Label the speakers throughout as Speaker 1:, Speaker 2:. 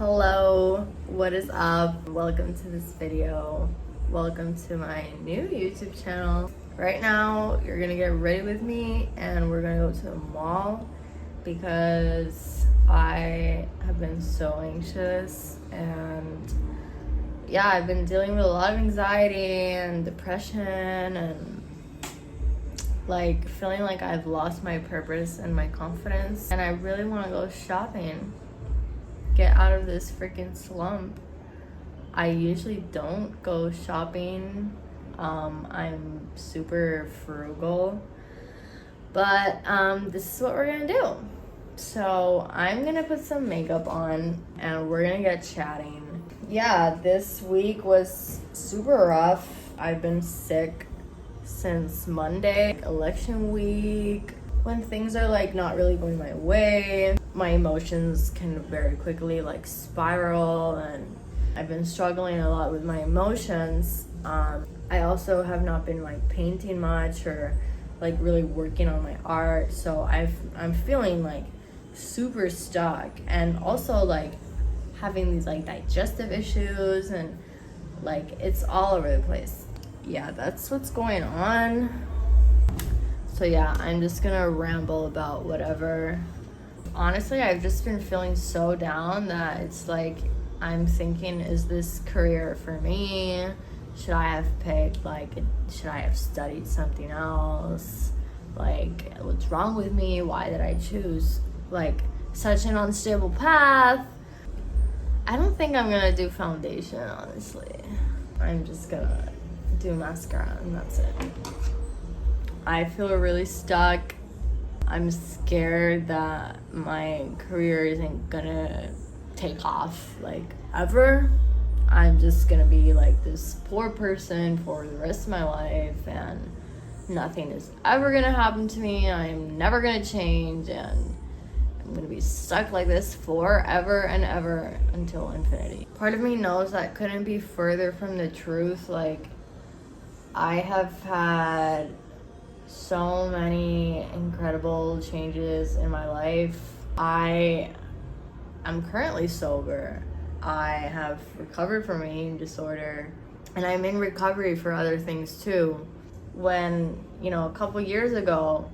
Speaker 1: Hello, what is up? Welcome to this video. Welcome to my new YouTube channel. Right now, you're gonna get ready with me and we're gonna go to the mall because I have been so anxious and yeah, I've been dealing with a lot of anxiety and depression and like feeling like I've lost my purpose and my confidence, and I really want to go shopping, get out of this freaking slump. I usually don't go shopping. I'm super frugal, but this is what we're gonna do. So I'm gonna put some makeup on and we're gonna get chatting. Yeah, this week was super rough. I've been sick since Monday, election week, when things are like not really going my way. My emotions can very quickly like spiral, and I've been struggling a lot with my emotions. I also have not been like painting much or like really working on my art, so I'm feeling like super stuck, and also like having these like digestive issues, and like it's all over the place. Yeah, that's what's going on. So yeah, I'm just gonna ramble about whatever. Honestly, I've just been feeling so down that it's like I'm thinking, is this career for me? Should I have picked should I have studied something else? Like, what's wrong with me? Why did I choose like such an unstable path? I don't think I'm gonna do foundation, honestly. I'm just gonna do mascara and that's it. I feel really stuck. I'm scared that my career isn't gonna take off like ever. I'm just gonna be like this poor person for the rest of my life and nothing is ever gonna happen to me. I'm never gonna change and I'm gonna be stuck like this forever and ever until infinity. Part of me knows that couldn't be further from the truth. Like, I have had so many incredible changes in my life. I'm currently sober. I have recovered from an eating disorder, and I'm in recovery for other things too. When, a couple years ago,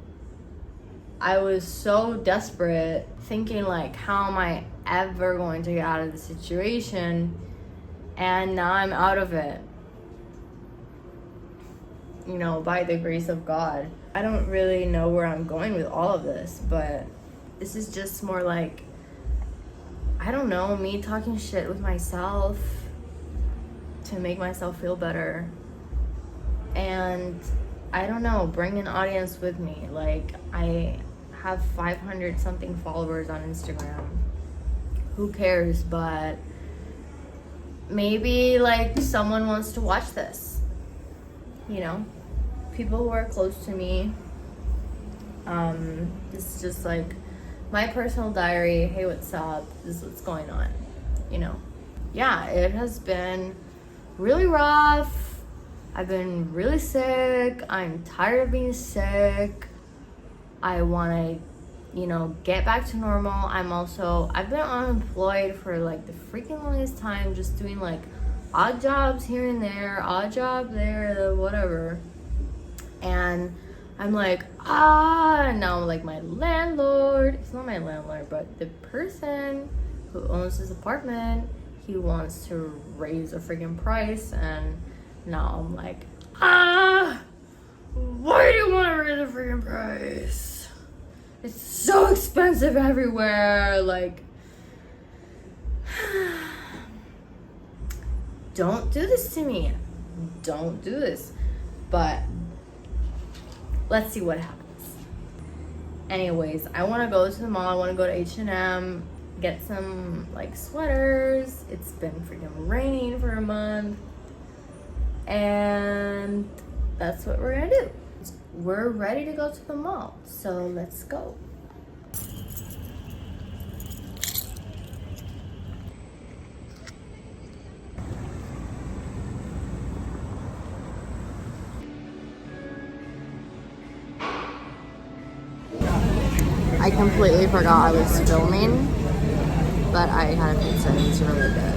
Speaker 1: I was so desperate, thinking like, how am I ever going to get out of the situation? And now I'm out of it. By the grace of God. I don't really know where I'm going with all of this, but this is just more like, I don't know, me talking shit with myself to make myself feel better. And I don't know, bring an audience with me. Like, I have 500 something followers on Instagram. Who cares? But maybe like someone wants to watch this. People who are close to me. This is just like my personal diary. Hey, what's up? This is what's going on. Yeah, it has been really rough. I've been really sick. I'm tired of being sick. I want to, get back to normal. I've been unemployed for like the freaking longest time, just doing like odd jobs here and there, odd job there, whatever. And I'm like, now like my landlord, it's not my landlord, but the person who owns this apartment, he wants to raise the freaking price, and now I'm like, why do you want to raise the freaking price? It's so expensive everywhere. Like, don't do this to me. Don't do this. But let's see what happens. Anyways, I want to go to the mall. I want to go to H&M, get some like sweaters. It's been freaking raining for a month. And that's what we're gonna do. We're ready to go to the mall. So let's go. I completely forgot I was filming, but I had a pizza. It was really good.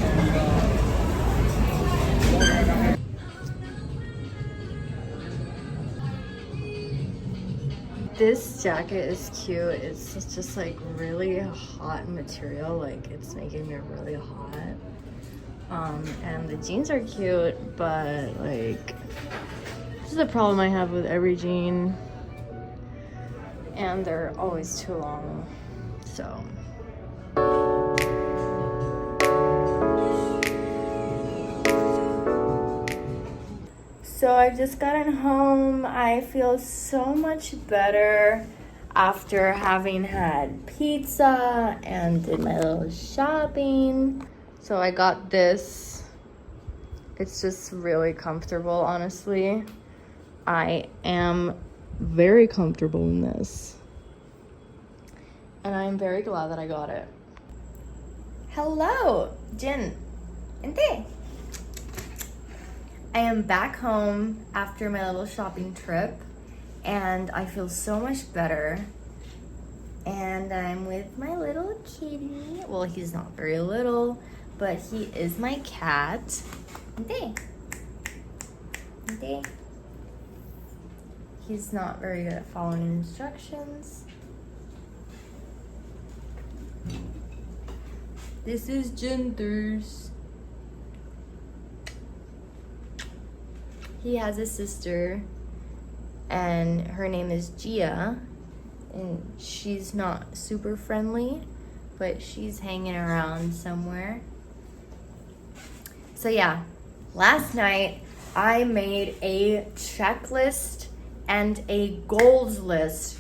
Speaker 1: This jacket is cute. It's just like really hot material. Like it's making me really hot. And the jeans are cute, but like this is a problem I have with every jean. And they're always too long. So I've just gotten home. I feel so much better after having had pizza and did my little shopping. So I got this. It's just really comfortable, honestly. I am very comfortable in this. And I'm very glad that I got it. Hello, Jin. Ente. I am back home after my little shopping trip and I feel so much better. And I'm with my little kitty. Well, he's not very little, but he is my cat. Ente. Ente. He's not very good at following instructions. This is Ginter's. He has a sister, and her name is Gia, and she's not super friendly, but she's hanging around somewhere. So yeah, last night I made a checklist and a goals list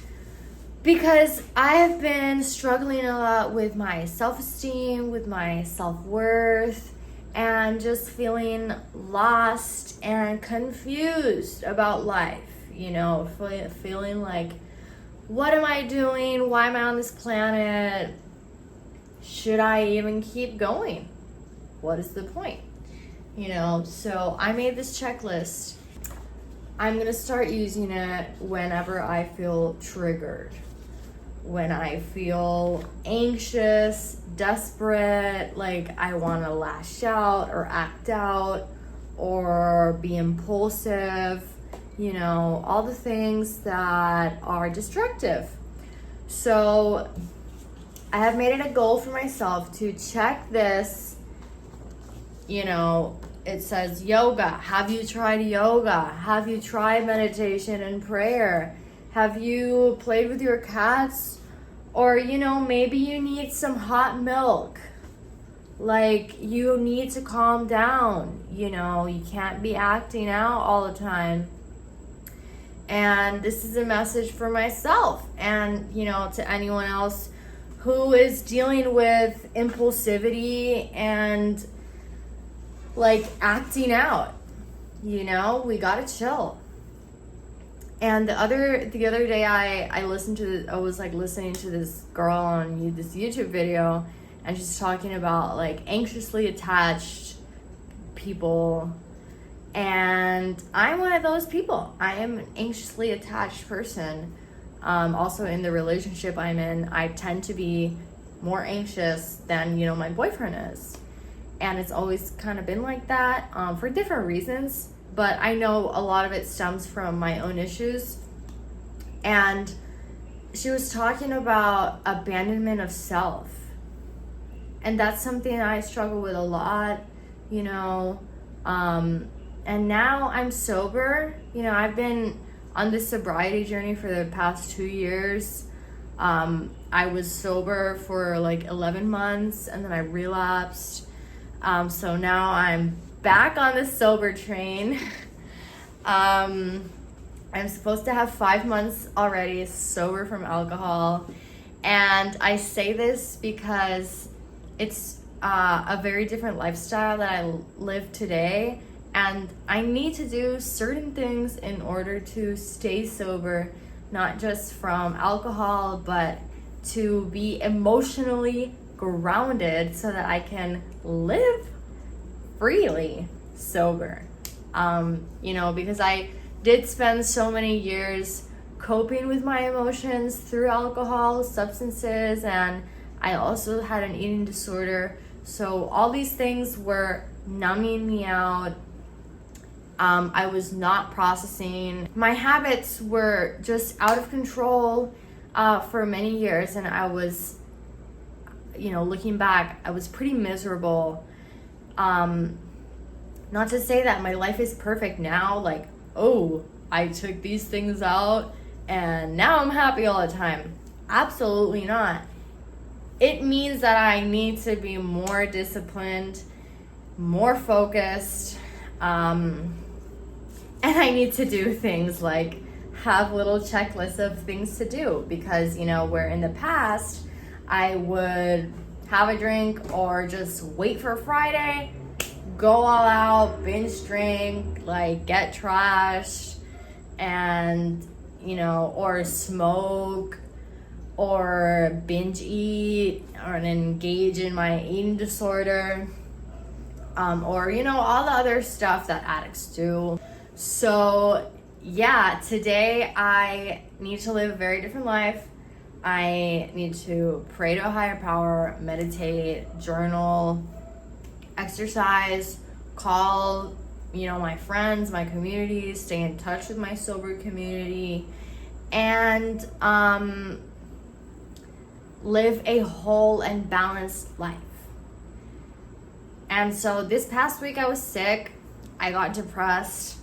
Speaker 1: because I have been struggling a lot with my self-esteem, with my self-worth, and just feeling lost and confused about life, you know, feeling like, what am I doing? Why am I on this planet? Should I even keep going? What is the point? You know, so I made this checklist. I'm gonna start using it whenever I feel triggered. When I feel anxious, desperate, like I want to lash out or act out or be impulsive, you know, all the things that are destructive. So I have made it a goal for myself to check this. You know, it says yoga. Have you tried yoga? Have you tried meditation and prayer? Have you played with your cats? Or, you know, maybe you need some hot milk. Like, you need to calm down. You know, you can't be acting out all the time. And this is a message for myself and, you know, to anyone else who is dealing with impulsivity and, like, acting out. You know, we gotta chill. And the other day I was listening to this girl on this YouTube video, and she's talking about like anxiously attached people, and I'm one of those people. I am an anxiously attached person. Also in the relationship I'm in, I tend to be more anxious than, you know, my boyfriend is, and it's always kind of been like that for different reasons. But I know a lot of it stems from my own issues. And she was talking about abandonment of self. And that's something I struggle with a lot, you know. And now I'm sober. You know, I've been on this sobriety journey for the past 2 years. I was sober for like 11 months and then I relapsed. So now I'm back on the sober train. I'm supposed to have 5 months already sober from alcohol, and I say this because it's a very different lifestyle that I live today, and I need to do certain things in order to stay sober, not just from alcohol, but to be emotionally grounded so that I can live freely sober. You know, because I did spend so many years coping with my emotions through alcohol, substances, and I also had an eating disorder. So all these things were numbing me out. I was not processing. My habits were just out of control for many years, and I was, looking back, I was pretty miserable. Not to say that my life is perfect now, like, oh, I took these things out and now I'm happy all the time. Absolutely not. It means that I need to be more disciplined, more focused, and I need to do things like have little checklists of things to do, because, where in the past I would have a drink or just wait for Friday, go all out, binge drink, like get trashed, and, or smoke, or binge eat, or engage in my eating disorder, or, all the other stuff that addicts do. So, yeah, today I need to live a very different life. I need to pray to a higher power, meditate, journal, exercise, call, my friends, my community, stay in touch with my sober community, and live a whole and balanced life. And so this past week I was sick, I got depressed,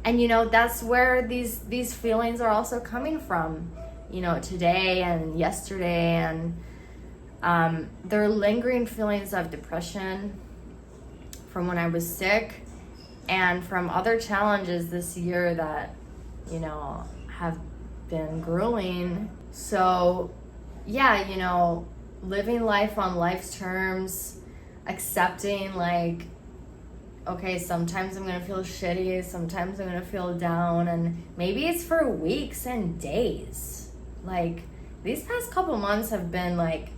Speaker 1: and that's where these feelings are also coming from, today and yesterday, and they're lingering feelings of depression from when I was sick and from other challenges this year that, have been grueling. So, yeah, living life on life's terms, accepting, like, okay, sometimes I'm gonna feel shitty, sometimes I'm gonna feel down, and maybe it's for weeks and days. Like, these past couple months have been, like,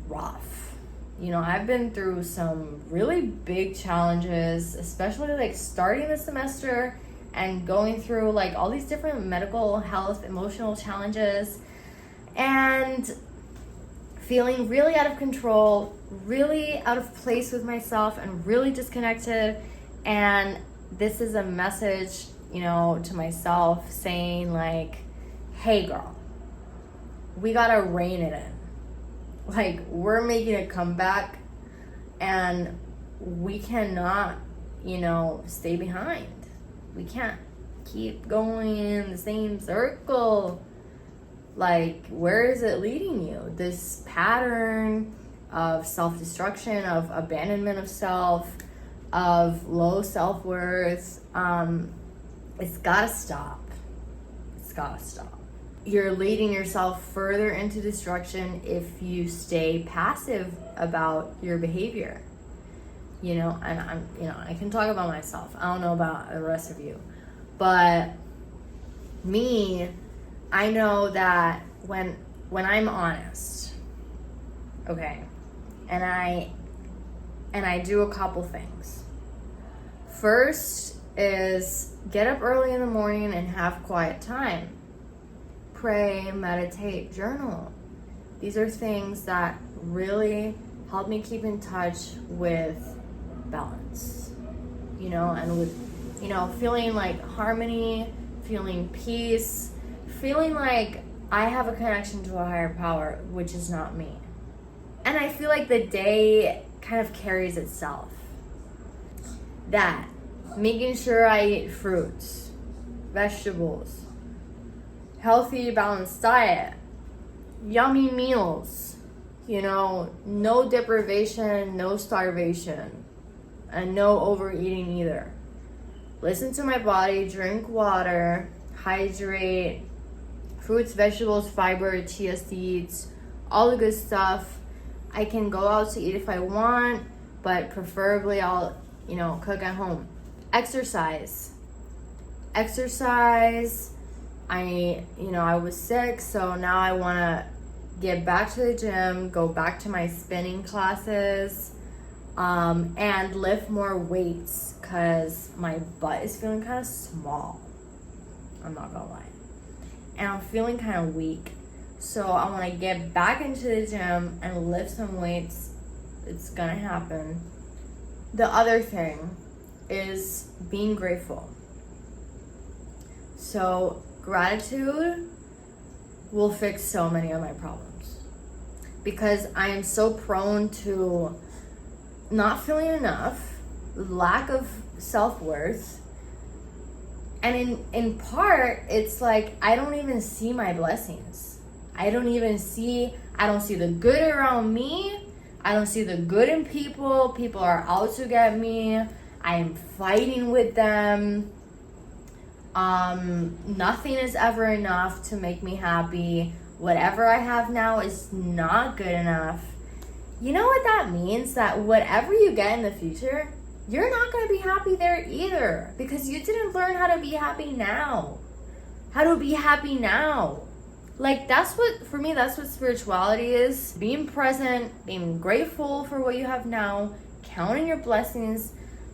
Speaker 1: rough. I've been through some really big challenges, especially, like, starting the semester and going through, like, all these different medical, health, emotional challenges, and feeling really out of control, really out of place with myself, and really disconnected. And this is a message, to myself saying, like, hey girl, we gotta rein it in. Like, we're making a comeback, and we cannot, stay behind. We can't keep going in the same circle. Like, where is it leading you? This pattern of self-destruction, of abandonment of self, of low self-worth, it's gotta stop. It's gotta stop. You're leading yourself further into destruction if you stay passive about your behavior. And I can talk about myself. I don't know about the rest of you. But me, I know that when I'm honest, okay, and I do a couple things. First is get up early in the morning and have quiet time. Pray, meditate, journal. These are things that really help me keep in touch with balance, and with, feeling like harmony, feeling peace, feeling like I have a connection to a higher power, which is not me. And I feel like the day kind of carries itself. That, making sure I eat fruits, vegetables, healthy, balanced diet, yummy meals, no deprivation, no starvation, and no overeating either. Listen to my body, drink water, hydrate, fruits, vegetables, fiber, chia seeds, all the good stuff. I can go out to eat if I want, but preferably I'll, cook at home. Exercise. I was sick, so now I want to get back to the gym, go back to my spinning classes, and lift more weights, because my butt is feeling kind of small. I'm not gonna lie. And I'm feeling kind of weak. So I want to get back into the gym and lift some weights. It's gonna happen. The other thing is being grateful. So gratitude will fix so many of my problems, because I am so prone to not feeling enough, lack of self-worth, and in part it's like I don't even see my blessings. I don't see the good around me. I don't see the good in people. People are out to get me. I am fighting with them. Nothing is ever enough to make me happy. Whatever I have now is not good enough. You know what that means? That whatever you get in the future, you're not going to be happy there either, because you didn't learn how to be happy now. How to be happy now. Like, that's what spirituality is. Being present, being grateful for what you have now, counting your blessings,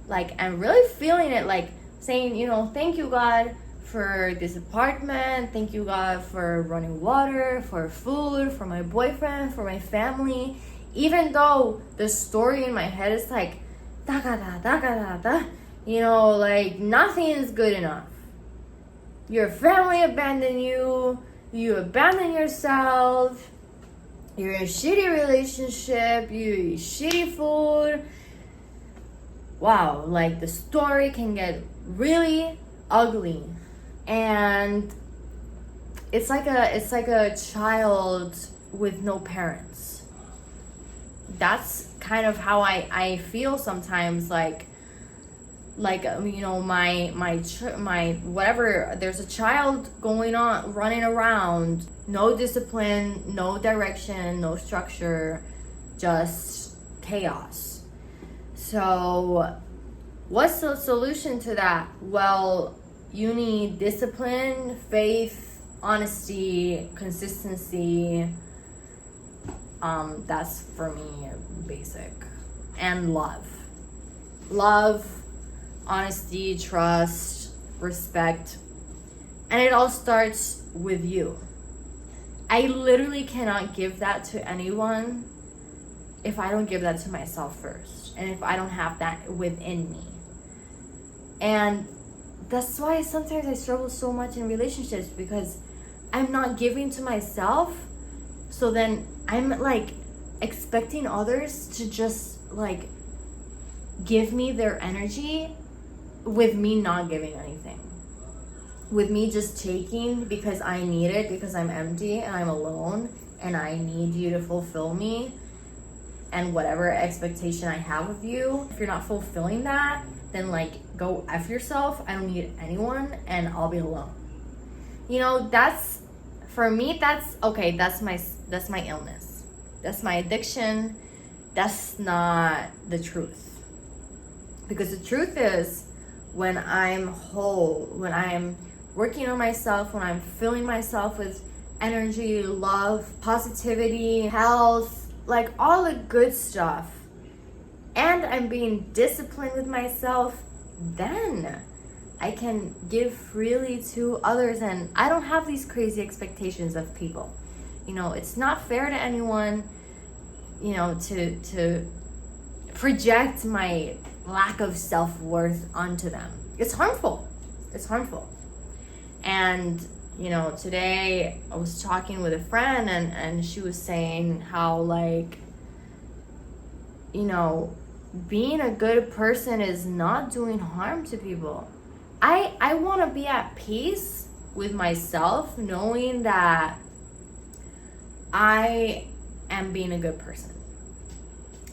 Speaker 1: like, and really feeling it, like saying, you know, thank you, God, for this apartment. Thank you, God, for running water, for food, for my boyfriend, for my family. Even though the story in my head is like, da da da da da da, you know, like nothing is good enough. Your family abandoned you. You abandon yourself. You're in a shitty relationship. You eat shitty food. Wow, like the story can get really ugly. And it's like a child with no parents. That's kind of how I feel sometimes, like you know, my whatever, there's a child running around, no discipline, no direction, no structure, just chaos. So what's the solution to that? Well, you need discipline, faith, honesty, consistency. That's for me basic. And love, honesty, trust, respect. And it all starts with you. I literally cannot give that to anyone if I don't give that to myself first, and if I don't have that within me. And that's why sometimes I struggle so much in relationships, because I'm not giving to myself. So then I'm like expecting others to just like give me their energy, with me not giving anything, with me just taking because I need it, because I'm empty and I'm alone and I need you to fulfill me. And whatever expectation I have of you, if you're not fulfilling that, then like go F yourself. I don't need anyone and I'll be alone. You know, that's, for me, that's okay. That's my illness. That's my addiction. That's not the truth. Because the truth is, when I'm whole, when I'm working on myself, when I'm filling myself with energy, love, positivity, health, like all the good stuff, and I'm being disciplined with myself, then I can give freely to others, and I don't have these crazy expectations of people. You know, it's not fair to anyone, you know, to project my lack of self-worth onto them. It's harmful. And you know, today I was talking with a friend, and she was saying how, like, you know, being a good person is not doing harm to people. I want to be at peace with myself, knowing that I am being a good person.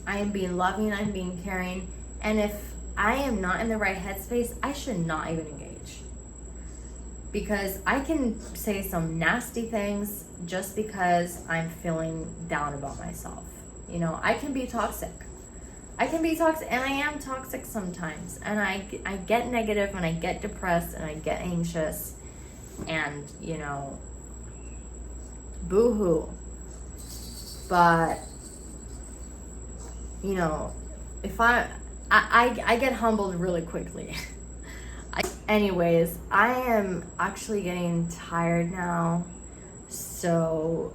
Speaker 1: I am being loving, I'm being caring, and if I am not in the right headspace, I should not even engage. Because I can say some nasty things just because I'm feeling down about myself. You know, I can be toxic. And I am toxic sometimes. And I get negative, and I get depressed, and I get anxious. And, you know, boo-hoo. But, you know, if I get humbled really quickly. Anyways, I am actually getting tired now. So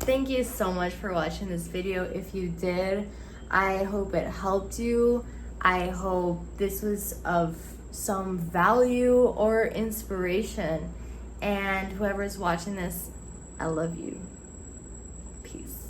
Speaker 1: thank you so much for watching this video. If you did, I hope it helped you. I hope this was of some value or inspiration. And whoever's watching this, I love you. Peace.